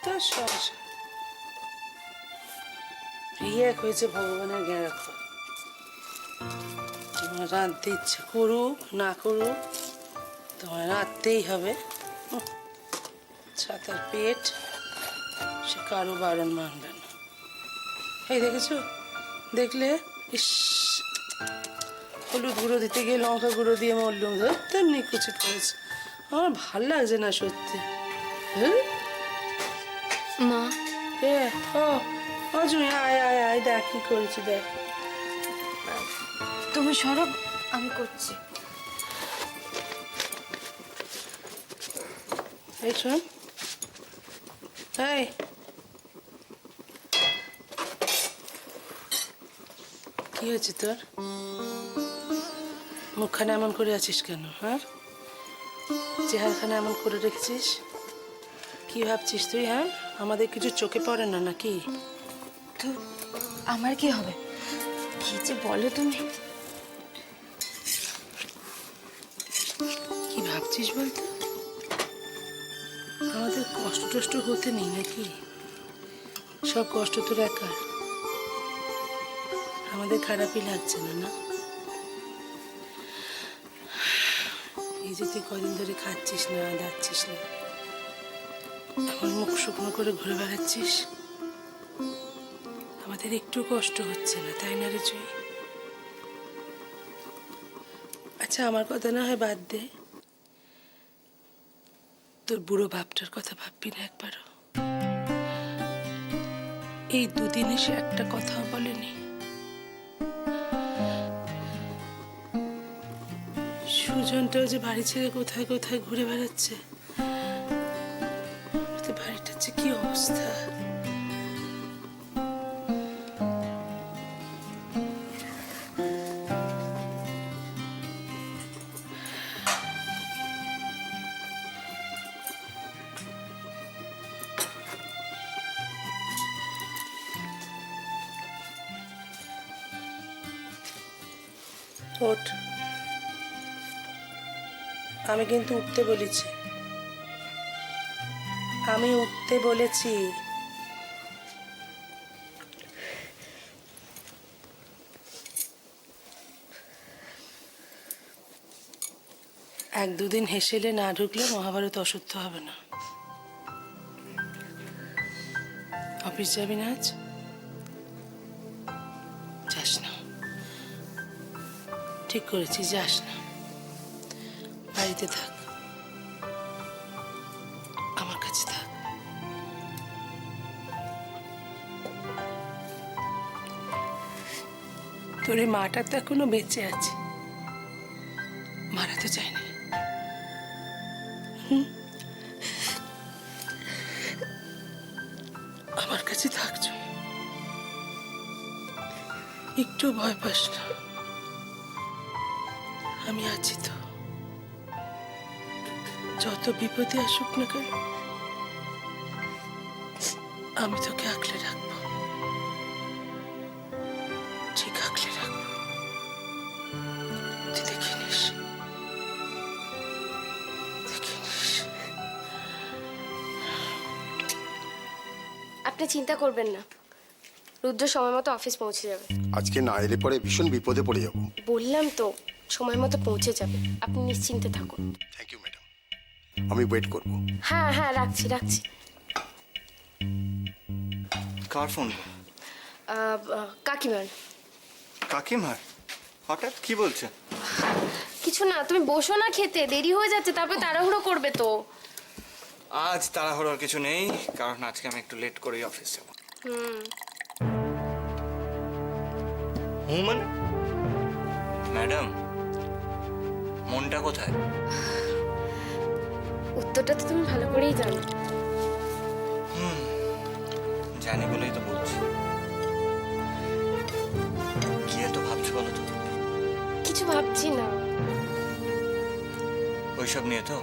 তোর সংসার এক হয়েছে ভগবানের জ্ঞান। তোমার রাঁধতে ইচ্ছে করুক না করুক তোমার রাঁধতেই হবে। ছাতার পেট, সে কারো বারণ মানবে না। এই দেখেছো, দেখলে? ইস, হলুদ গুঁড়ো দিতে গিয়ে লঙ্কা গুঁড়ো দিয়ে মরলুম, ধরতেম নিকুচি করেছে। আমার ভাল লাগছে না সত্যি। মা এ ও জুই, আয় আয় আয়, দেখ কি করেছি দেখ। তুমি সরব, আমি করছি। এই শোন, এই কি হয়েছে তোর? মুখখানে এমন করে আছিস কেন? হ্যাঁ, চেহারাখানে এমন করে রেখেছিস, কি ভাবছিস তুই? হ্যাঁ, আমাদের কিছু চোখে পড়ে না নাকি? তো আমার কি হবে? কি যে বলো তুমি? কি ভাবছিস বলতো? আমাদের কষ্ট টষ্ট হতে নেই নাকি? সব কষ্ট তোর একার। আমাদের খারাপই লাগছে না, না? এই যে তুই কদিন ধরে খাচ্ছিস না, যাচ্ছিস না, এমন মুখ শুকনো করে ঘুরে বেড়াচ্ছিস, আমাদের একটু কষ্ট হচ্ছে না, তাই না রে জুই? আচ্ছা, আমার কথা না হয় বাদ দে, তোর বুড়ো বাপটার কথা ভাববি না একবারও? এই দুদিনে সে একটা কথাও বলেনি। সুজনটাও যে বাড়ি ছেড়ে কোথায় কোথায় ঘুরে বেড়াচ্ছে, বাড়িটার যে কি অবস্থা। ওঠ, আমি কিন্তু উঠতে বলেছি, আমি উঠতে বলেছি। এক দুদিন হেসেলে না ঢুকলে মহাভারত অসত্য হবে না। অফিস যাবি না আজ? যাস না, ঠিক করেছিস, যাস না, বাড়িতে থাক, আমার কাছে থাক। তোর এই মাটা তো এখনো বেঁচে আছে, মারা তো চায়নি। আমার কাছে থাকছ, একটু ভয় পাস না, আমি আছি তো। যত বিপদে আসুক না কেন, আমি তোকে আঁকলে রাখবো, ঠিক আঁকলে রাখবো। তুই দেখে নিস, দেখে নিস। আপনি চিন্তা করবেন না, রুদ্র সময় মতো অফিস পৌঁছে যাবে। আজকে না এলে পরে ভীষণ বিপদে পড়ে যাব। বললাম তো, সময় মতো পৌঁছে যাবে, আপনি নিশ্চিন্তে থাকুন। থ্যাংক ইউ ম্যাডাম, আমি ওয়েট করব। হ্যাঁ হ্যাঁ, রাখছি রাখছি। কার ফোন? কাকিমার। কাকিমার? হঠাৎ কি বলছে? কিছু না, তুমি বসো না খেতে, দেরি হয়ে যাচ্ছে, তারপরে তাড়াহুড়ো করবে তো। আজ তাড়াহুড়োর কিছু নেই, কারণ আজকে আমি একটু লেট করেই অফিস যাব। মানে ম্যাডাম, মনটা কোথায়? উত্তরটা তো তুমি ভালো করেই জানো। জানি বলেই তো বলছি। কি এত ভাবছো বলো তো? কিছু ভাবছি না। ওইসব নিয়ে তো?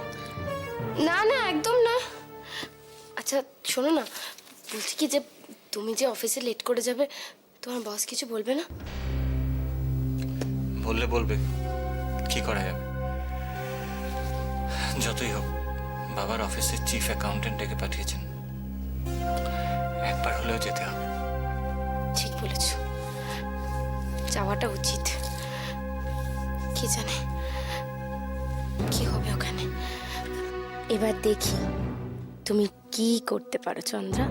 না না, একদম না। আচ্ছা শোনো না, বলছি কি যে তুমি যে অফিসে লেট করে যাবে, তোমার বস কিছু বলবে না? বললে বলবে, কি করা যাবে? যতই হোক, বাবার অফিসের চিফ অ্যাকাউন্টেন্ট ডেকে পাঠিয়েছেন, একবার হলেও যেতে হবে। ঠিক বলেছ, যাওয়াটা উচিত। কি জানে কি হবে ওখানে। এবার দেখি তুমি কি করতে পারো চন্দ্রা।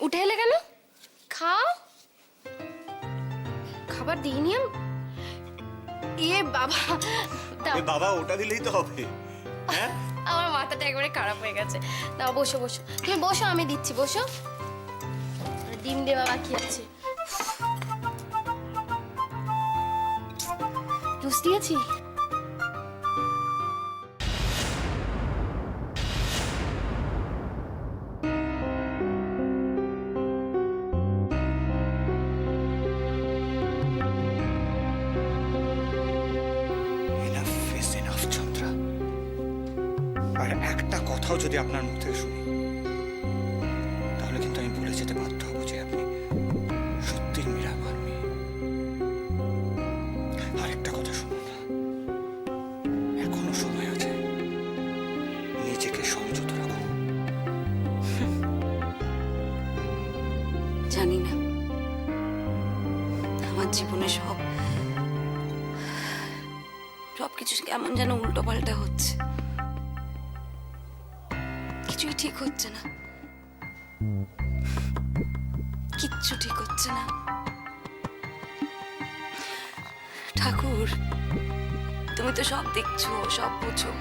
উঠে এলে কেন? খাও, খাবার দিইনি আমি। ইয়ে বাবা, দাও। বাবা ওটা দিলেই তো হবে। হ্যাঁ, আমার মাথাটা একবারে খারাপ হয়ে গেছে। দাও, বসো বসো, তুমি বসো, আমি দিচ্ছি, বসো। ডিম দেওয়া বাকি আছে। জুস দিয়েছি? Enough is enough Chandra. আর একটা কথাও যদি আপনার মুখ থেকে শুনি, তাহলে কিন্তু আমি ভুলে যেতে বাধ্য হব যে আপনি সত্যিই মীরা আমার মেয়ে। আর একটা কথা শুনুন, এখনো সময় আছে, নিজেকে সংযত রাখুন। জানি না, আমার জীবনে সবকিছু কেমন যেন উল্টো পাল্টা হচ্ছে, কিছুই ঠিক হচ্ছে না, কিচ্ছু ঠিক হচ্ছে না। ঠাকুর, তুমি তো সব দেখছো, সব বুঝো,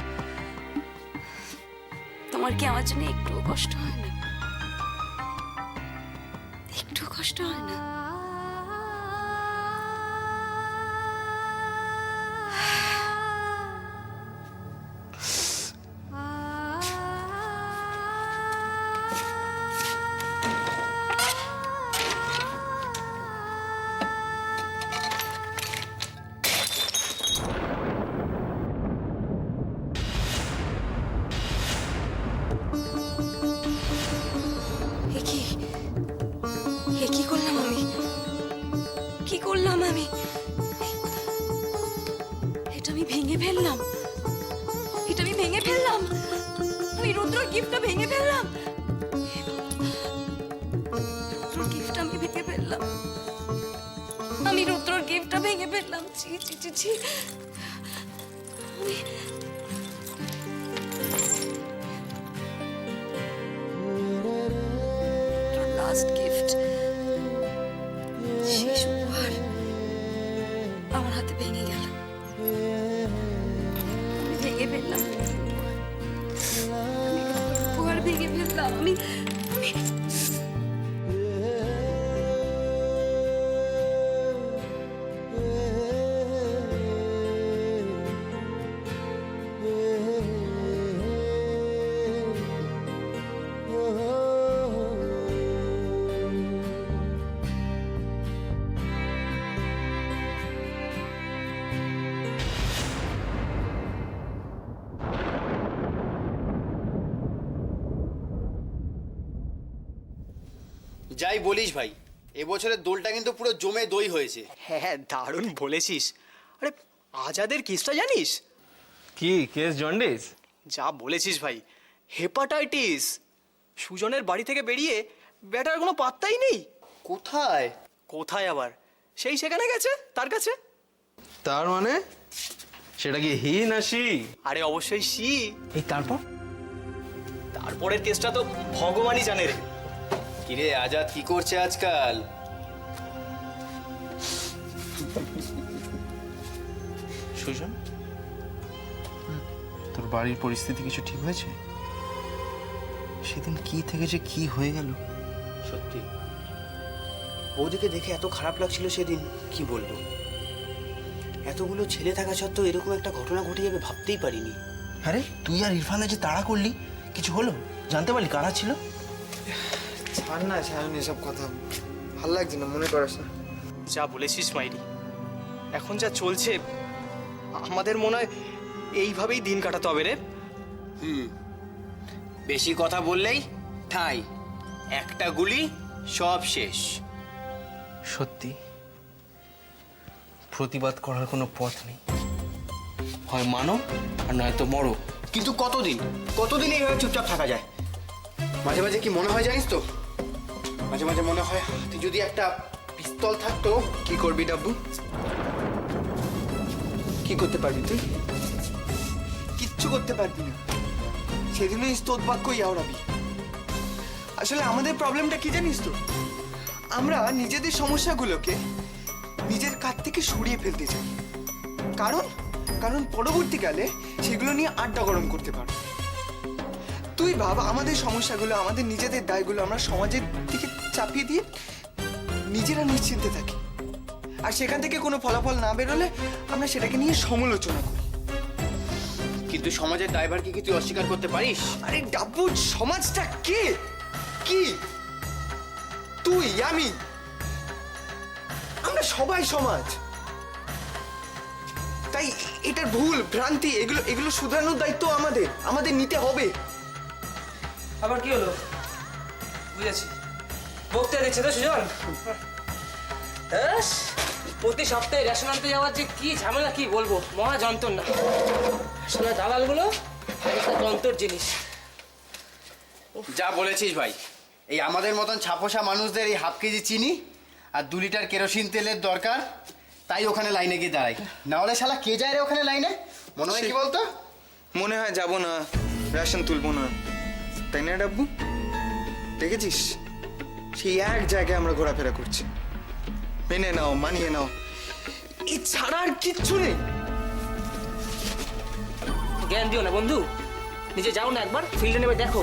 তোমার কি আমার জন্য একটুও কষ্ট হয় না? একটু কষ্ট হয় না? কি করলাম আমি? কি করলাম আমি? এটা আমি ভেঙে ফেললাম, এটা আমি ভেঙে ফেললাম, আমি রুদ্রর গিফটটা ভেঙে ফেললাম, রুদ্রর গিফটটা আমি ভেঙে ফেললাম, আমি রুদ্রর গিফটটা ভেঙে ফেললাম। ছি ছি ছি ছি, লাস্ট গিফট, শেষ উপহার আমার হাতে ভেঙে গেল, আমি ভেঙে ফেললাম উপহার ভেঙে ফেললাম আমি। যাই বলিস ভাই, এবছরের দোলটা কিন্তু পুরো জমে দই হয়েছে। হ্যাঁ, দারুণ বলেছিস। আরে আজাদের কেসটা জানিস? কি কেস? জন্ডিস? যা বলেছিস ভাই, হেপাটাইটিস। সুজনের বাড়ি থেকে বেরিয়ে ব্যাটার কোনো পাত্তাই নেই। কোথায়? কোথায় আবার, সেই সেখানে গেছে তার কাছে। তার মানে সেটা কি হি না সি? আরে অবশ্যই সি। এই তারপর? তারপরের কেসটা তো ভগবানই জানে রে। কিরে আজাদ কি করছে আজকাল? সুজন, তোর বাড়ির পরিস্থিতি কিছু ঠিক হয়েছে? সেদিন কি থেকে যে কি হয়ে গেল। সত্যি বৌদিকে দেখে এত খারাপ লাগছিল সেদিন, কি বলবো। এতগুলো ছেলে থাকা সত্ত্বেও এরকম একটা ঘটনা ঘটে যাবে ভাবতেই পারিনি। আরে তুই আর ইরফানে যে তাড়া করলি, কিছু হলো? জানতে পারলি কারা ছিল? ছাড় না, ছাড়ুন এসব কথা, ভাল লাগছে না, মনে করিস না। যা বলেছিস মাইরি, এখন যা চলছে আমাদের মনে হয় এইভাবেই দিন কাটাতে হবে রে। বেশি কথা বললেই ঠাই, একটা গুলি সব শেষ। সত্যি প্রতিবাদ করার কোনো পথ নেই, হয় মানো আর নয়তো মরো। কিন্তু কতদিন কতদিন এইভাবে চুপচাপ থাকা যায়? মাঝে মাঝে কি মনে হয় জানিস তো, মাঝে মাঝে মনে হয় তুই যদি একটা পিস্তল থাকতো। কি করবি ডাব্বু? কি করতে পারবি তুই? কিচ্ছু করতে পারবি না। সেদিনই স্তোত বাক্য ইয়াওরাবি। আসলে আমাদের প্রবলেমটা কি জানিস তো, আমরা নিজেদের সমস্যাগুলোকে নিজের কাছ থেকে সরিয়ে ফেলতে চাই। কারণ কারণ পরবর্তীকালে সেগুলো নিয়ে আড্ডা গরম করতে পারবো। তুই ভাব, আমাদের সমস্যাগুলো, আমাদের নিজেদের দায়গুলো আমরা সমাজের দিকে চাপিয়ে দিয়ে নিজেরা নিশ্চিন্তে থাকি, আর সেখান থেকে কোনো ফলাফল না বেরোলে আমরা সেটাকে নিয়ে সমালোচনা করি। কিন্তু সমাজের দায়ভার কি তুই অস্বীকার করতে পারিস? আরে ডাব্বু, সমাজটা কে? কি তুই, আমি, আমরা সবাই সমাজ। তাই এটার ভুল ভ্রান্তি এগুলো এগুলো শুধরানোর দায়িত্ব আমাদের নিতে হবে। আবার কি হলো? বুঝেছি, বক্তৃতা দিচ্ছে তো সুজন। প্রতি সপ্তাহে রেশন আনতে যাওয়ার যে কি ঝামেলা, কি বলবো, মহা যন্ত্রণা। আসলে দালালগুলো একটা যন্ত্র জিনিস। যা বলেছিস ভাই, এই আমাদের মতন ছাপোষা মানুষদের এই হাফ কেজি চিনি আর 2 লিটার কেরোসিন তেলের দরকার, তাই ওখানে লাইনে গিয়ে দাঁড়াই। না হলে শালা কে যায় রে ওখানে লাইনে? মনে হয় কি বলতো, মনে হয় যাবো না, রেশন তুলবো না, তাই না ডাব্বু? দেখেছিস, সেই এক জায়গায় আমরা ঘোরাফেরা করছি। মেনে নাও, মানিয়ে নাও, এছাড়া আর কিচ্ছু নেই। জ্ঞান দিও না বন্ধু, নিজে যাও না একবার, ফিল্ডে নেমে দেখো।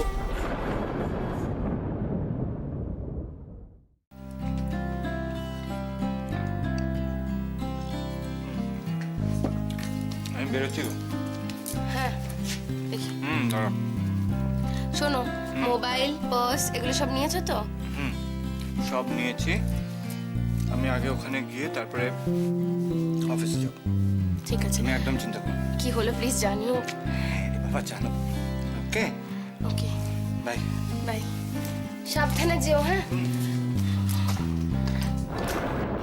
আমি বেরোচ্ছি। হ্যাঁ দেখি। দাঁড়া। শোনো, মোবাইল, পার্স এগুলো সব নিয়েছো তো? সব নিয়েছি। আমি আগে ওখানে গিয়ে তারপরে অফিসে যাব। ঠিক আছে। তুমি একদম চিন্তা করো। কি হলো প্লিজ জানিও। বাবা জানো। ওকে ওকে, বাই। বাই। সাবধানে যেও। হ্যাঁ,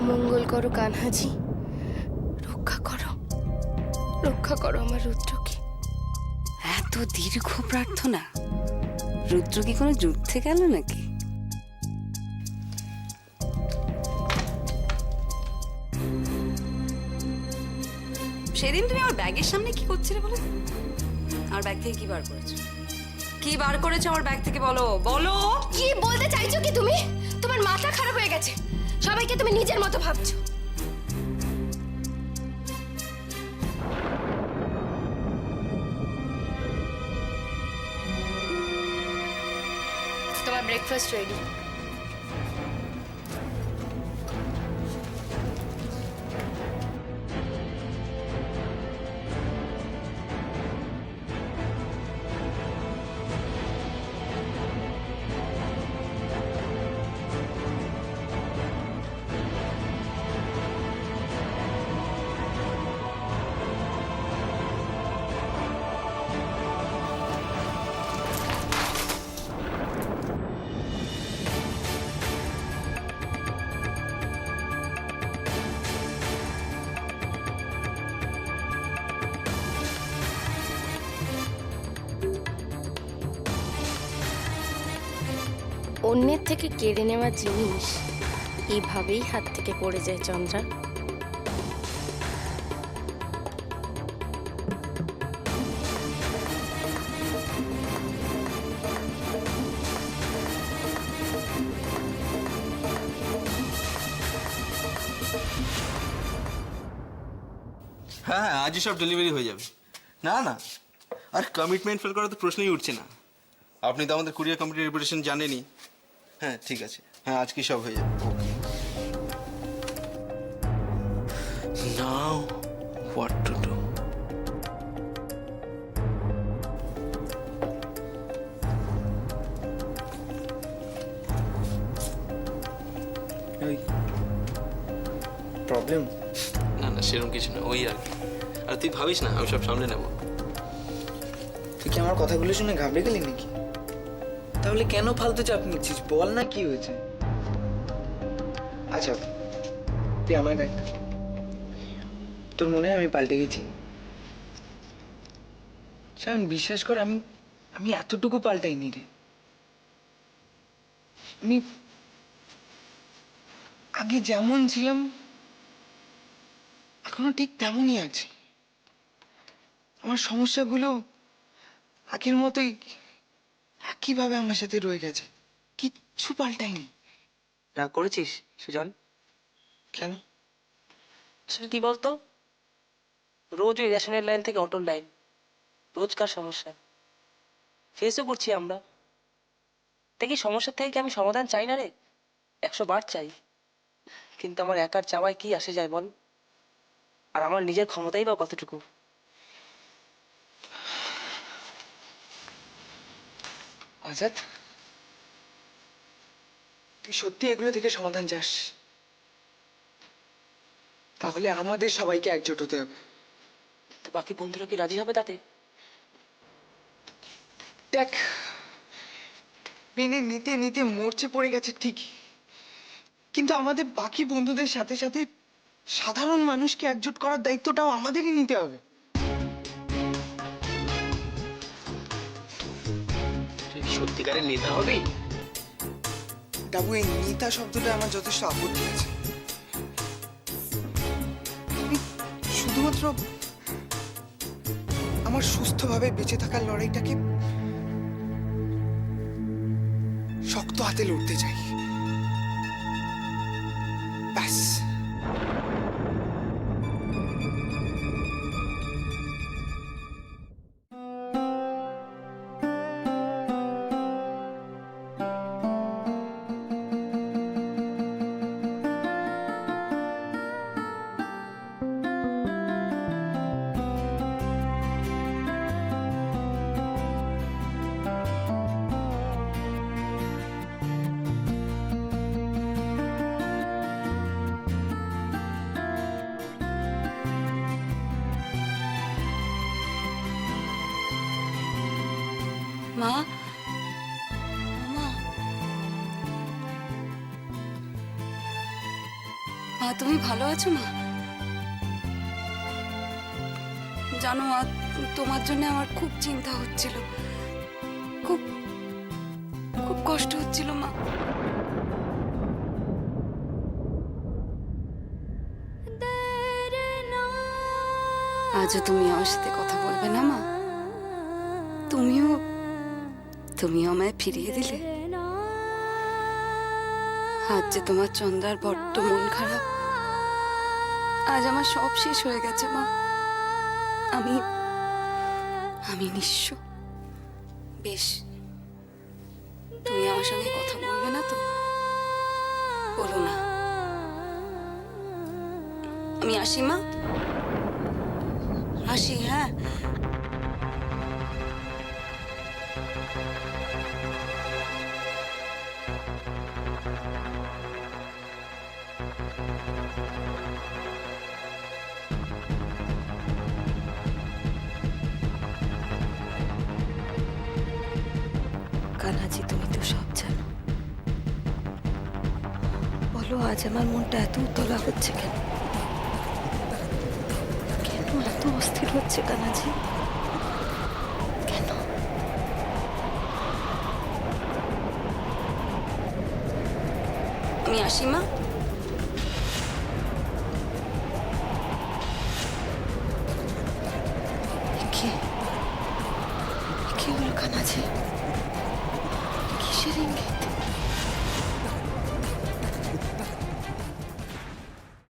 মঙ্গল করো কানহাজি, রক্ষা করো আমার রুদ্রকে। এত দীর্ঘ প্রার্থনা, রুদ্র কি কোনো যুদ্ধে গেল নাকি? সেদিন তুমি আমার ব্যাগের সামনে কি করছিলে বলো? আমার ব্যাগ থেকে কি বার করেছো? কি বার করেছো আমার ব্যাগ থেকে? বলো বলো। কি বলতে চাইছো কি তুমি? তোমার মাথা খারাপ হয়ে গেছে, সবাইকে তুমি নিজের মতো ভাবছো। তোমার ব্রেকফাস্ট রেডি। অন্যের থেকে কেড়ে নেওয়া জিনিস এইভাবেই হাত থেকে পড়ে যায় চন্দ্রা। হ্যাঁ হ্যাঁ, আজই সব ডেলিভারি হয়ে যাবে। না না, আর কমিটমেন্ট ফেল করা তো প্রশ্নই উঠছে না। আপনি তো আমাদের কুরিয়ার কোম্পানির রেপুটেশন জানেনই। হ্যাঁ ঠিক আছে, হ্যাঁ আজকে সব হয়ে যাবে। Now what to do. Problem? না না, সেরকম কিছু না, ওই আর কি। আর তুই ভাবিস না, আমি সব সামলে নেব। তুই কি আমার কথাগুলো শুনে ঘাবড়ে গেলি নাকি? তাহলে কেন ফালতু চাপ নিচ্ছিস? বল না কি হয়েছে। আচ্ছা তুই আমার দেখ, তোর মনে হয় আমি পাল্টে গেছি? শায়ন বিশ্বাস কর, আমি এতটুকু পাল্টাইনি রে। আমি আগে যেমন ছিলাম এখনো ঠিক তেমনই আছি। আমার সমস্যাগুলো আগের মতোই একইভাবে আমার সাথে রয়ে গেছে, কিচ্ছু পাল্টাইনি। রাগ করেছিস সুজন? কেন? আসলে কি বলতো, রোজ ওই রেশনের লাইন থেকে অটোর লাইন, রোজকার সমস্যা ফেসও করছি আমরা। দেখি সমস্যার থেকে কি আমি সমাধান চাই না রে, 100 বার চাই, কিন্তু আমার একার চাওয়ায় কি আসে যায় বল? আর আমার নিজের ক্ষমতাই বা কতটুকু? আজাদ, তুই সত্যি এগুলো থেকে সমাধান চাস? তাহলে আমাদের সবাইকে একজোট হতে হবে। তো বাকি বন্ধুরা কি রাজি হবে তাতে? দেখ, মেনে নিতে নিতে মরচে পড়ে গেছে ঠিকই, কিন্তু আমাদের বাকি বন্ধুদের সাথে সাথে সাধারণ মানুষকে একজোট করার দায়িত্বটাও আমাদেরই নিতে হবে। সত্যিকারের নেতা হবি? ডাবু, এই নেতা শব্দটা আমার যথেষ্ট আপত্তি আছে। আমি শুধুমাত্র আমার সুস্থভাবে বেঁচে থাকার লড়াইটাকে শক্ত হাতে লড়তে চাই, ব্যাস। মা, মা, মা তুমি ভালো আছো মা? জানো মা, তোমার জন্য আমার খুব চিন্তা হচ্ছিল, খুব খুব কষ্ট হচ্ছিল মা। আজও তুমি আমার সাথে কথা বলবে না মা? তুমিও আমায় ফিরিয়ে দিলে। আজ যে তোমার চন্দ্রার বড্ড মন খারাপ, আজ আমার সব শেষ হয়ে গেছে মা। আমি নিঃস্ব। বেশ, তুমি আমার সঙ্গে কথা বলবে না তো? বলো না। আমি আসি মা, আসি। হ্যাঁ, কানাজি, তুমি তো সব জানো। বলো, আজ আমার মনটা এত উতলা হচ্ছে কেন? কেন এত অস্থির হচ্ছে কানাজি? কেন? আমি আসি মা। কি হলো কানাজি? কিসের ইঙ্গিত?